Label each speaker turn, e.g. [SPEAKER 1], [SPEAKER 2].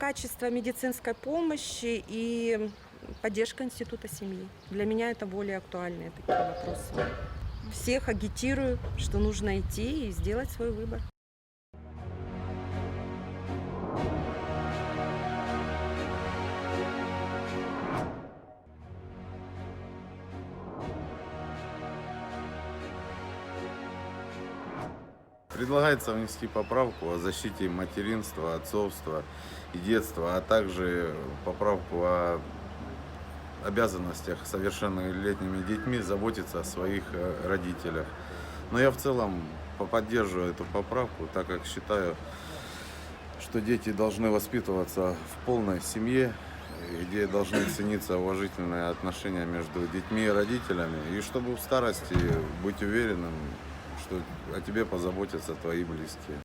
[SPEAKER 1] качество медицинской помощи и поддержка института семьи. Для меня это более актуальные такие вопросы. Всех агитирую, что нужно идти и сделать свой выбор.
[SPEAKER 2] Предлагается внести поправку о защите материнства, отцовства и детства, а также поправку о обязанностях совершеннолетними детьми заботиться о своих родителях. Но я в целом поддерживаю эту поправку, так как считаю, что дети должны воспитываться в полной семье, где должны цениться уважительные отношения между детьми и родителями, и чтобы в старости быть уверенным, что о тебе позаботятся твои близкие.